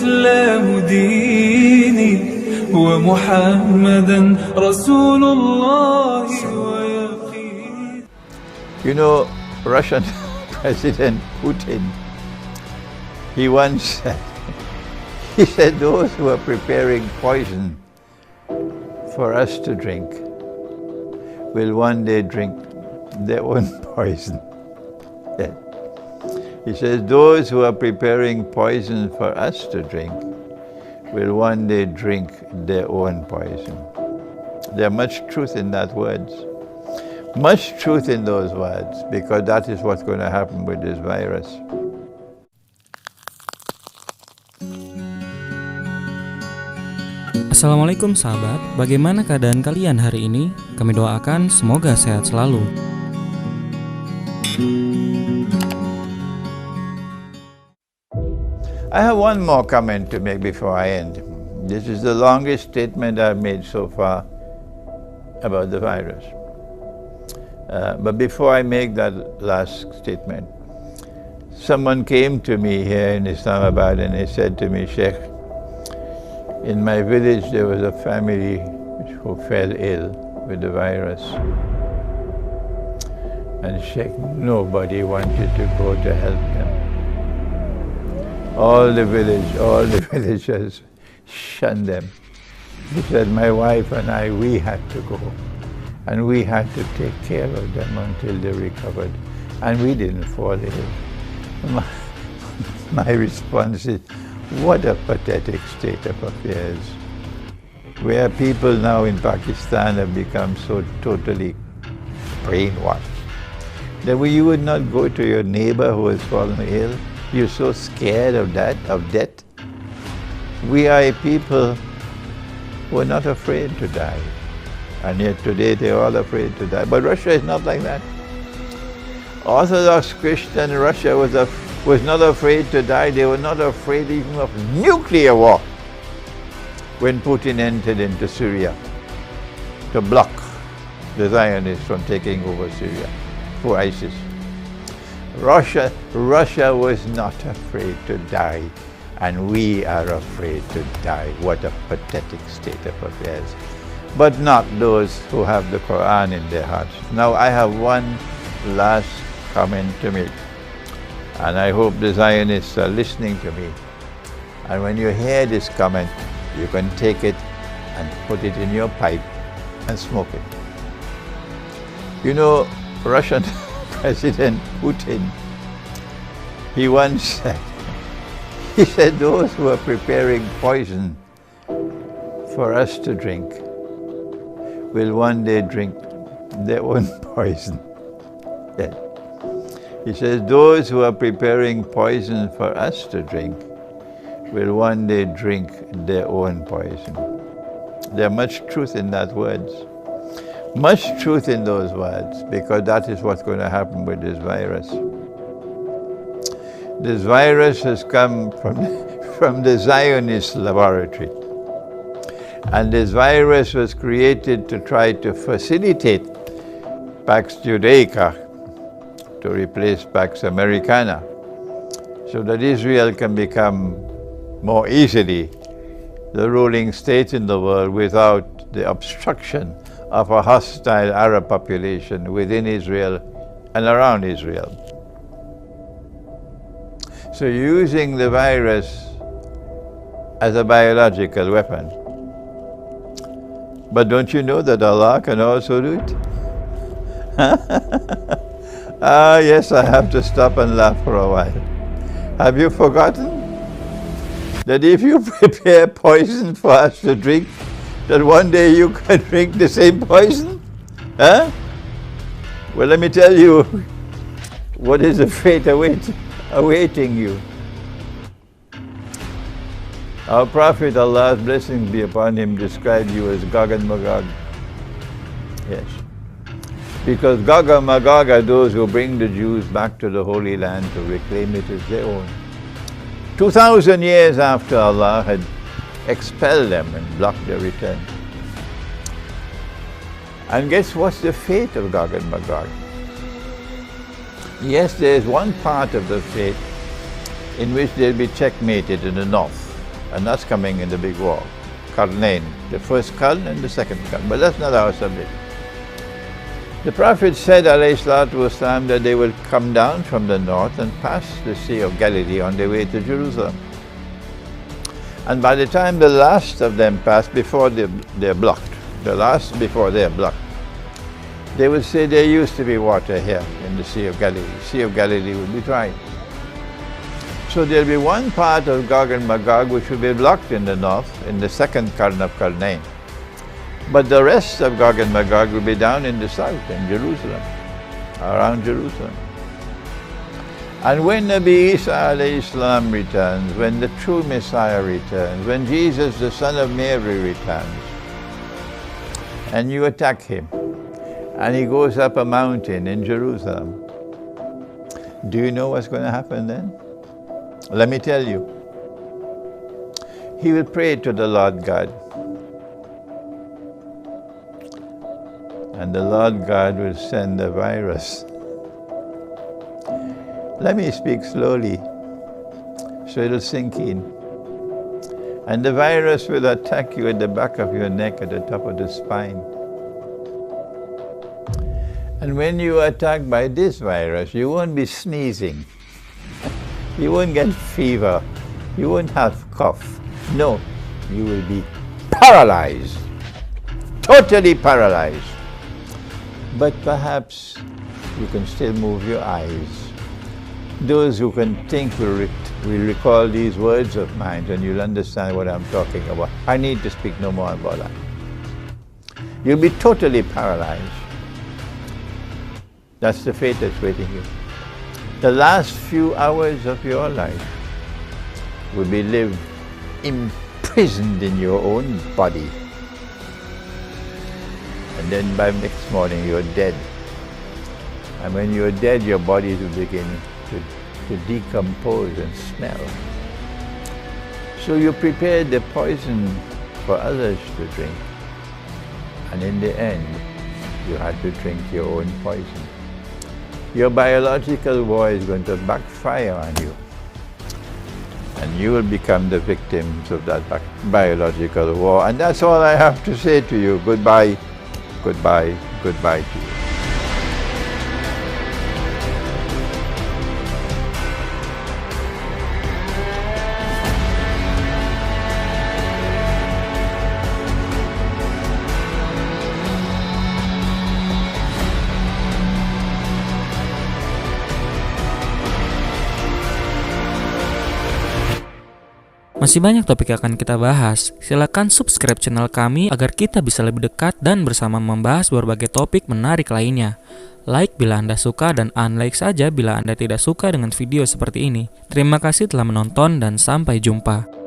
الإسلام ديني ومحمدا رسول الله ويقيني. You know, Russian President Putin, he once said, he said those who are preparing poison for us to drink will one day drink their own poison. Yeah. He says those who are preparing poison for us to drink will one day drink their own poison. There's much truth in that words. Much truth in those words, because that is what's going to happen with this virus. Assalamualaikum sahabat, bagaimana keadaan kalian hari ini? Kami doakan semoga sehat selalu. I have one more comment to make before I end. This is the longest statement I've made so far about the virus. But before I make that last statement, someone came to me here in Islamabad and he said to me, Syaikh, in my village there was a family who fell ill with the virus. And Syaikh, nobody wanted to go to help them. All the villagers shunned them. He said, my wife and I, we had to go. And we had to take care of them until they recovered. And we didn't fall ill. My response is, what a pathetic state of affairs. Where people now in Pakistan have become so totally brainwashed that you would not go to your neighbor who has fallen ill. You're so scared of that, of death. We are a people who are not afraid to die. And yet today they're all afraid to die. But Russia is not like that. Orthodox Christian Russia was not afraid to die. They were not afraid even of nuclear war when Putin entered into Syria to block the Zionists from taking over Syria for ISIS. Russia was not afraid to die, and we are afraid to die. What a pathetic state of affairs. But not those who have the Quran in their hearts. Now I have one last comment to make, and I hope the Zionists are listening to me. And when you hear this comment, you can take it and put it in your pipe and smoke it. You know, Russian President Putin, he once said, he said those who are preparing poison for us to drink will one day drink their own poison. Yes. He says those who are preparing poison for us to drink will one day drink their own poison. There's much truth in that words. Much truth in those words, because that is what's going to happen with this virus. This virus has come from the Zionist laboratory. And this virus was created to try to facilitate Pax Judaica to replace Pax Americana, so that Israel can become more easily the ruling state in the world without the obstruction of a hostile Arab population within Israel and around Israel. So using the virus as a biological weapon. But don't you know that Allah can also do it? Yes, I have to stop and laugh for a while. Have you forgotten that if you prepare poison for us to drink, that one day you can drink the same poison? Huh? Well, let me tell you what is the fate awaiting you. Our Prophet, Allah's blessings be upon him, described you as Gog and Magog. Yes. Because Gog and Magog are those who bring the Jews back to the Holy Land to reclaim it as their own. 2,000 years after Allah had expelled them and blocked their return. And guess what's the fate of Gog and Magog? Yes, there is one part of the fate in which they'll be checkmated in the north. and that's coming in the big war. Qarnain, the first Qarn and the second Qarn, but that's not our subject. The Prophet said, alayhi salatu wasalam, that they will come down from the north and pass the Sea of Galilee on their way to Jerusalem. And by the time the last of them pass, before they're blocked, the last before they're blocked, they will say there used to be water here in the Sea of Galilee. Sea of Galilee will be dry. So there'll be one part of Gog and Magog which will be blocked in the north, in the second Qarn of Qarnain. But the rest of Gog and Magog will be down in the south, in Jerusalem, around Jerusalem. And when Nabi Isa alayhi salam returns, when the true Messiah returns, when Jesus, the son of Mary, returns, and you attack him, and he goes up a mountain in Jerusalem, do you know what's going to happen then? Let me tell you. He will pray to the Lord God. And the Lord God will send a virus. Let me speak slowly so it'll sink in. And the virus will attack you at the back of your neck, at the top of the spine. And when you are attacked by this virus, you won't be sneezing. You won't get fever. You won't have cough. No, you will be paralyzed. Totally paralyzed. But perhaps you can still move your eyes. Those who can think will recall these words of mine, and you'll understand what I'm talking about. I need to speak no more about that. You'll be totally paralyzed. That's the fate that's waiting you. The last few hours of your life will be lived imprisoned in your own body. And then by next morning you're dead. And when you're dead, your body will begin to decompose and smell. So you prepared the poison for others to drink. And in the end, you had to drink your own poison. Your biological war is going to backfire on you. And you will become the victims of that biological war. And that's all I have to say to you. Goodbye, goodbye, goodbye to you. Masih banyak topik yang akan kita bahas. Silakan subscribe channel kami agar kita bisa lebih dekat dan bersama membahas berbagai topik menarik lainnya. Like bila Anda suka dan unlike saja bila Anda tidak suka dengan video seperti ini. Terima kasih telah menonton dan sampai jumpa.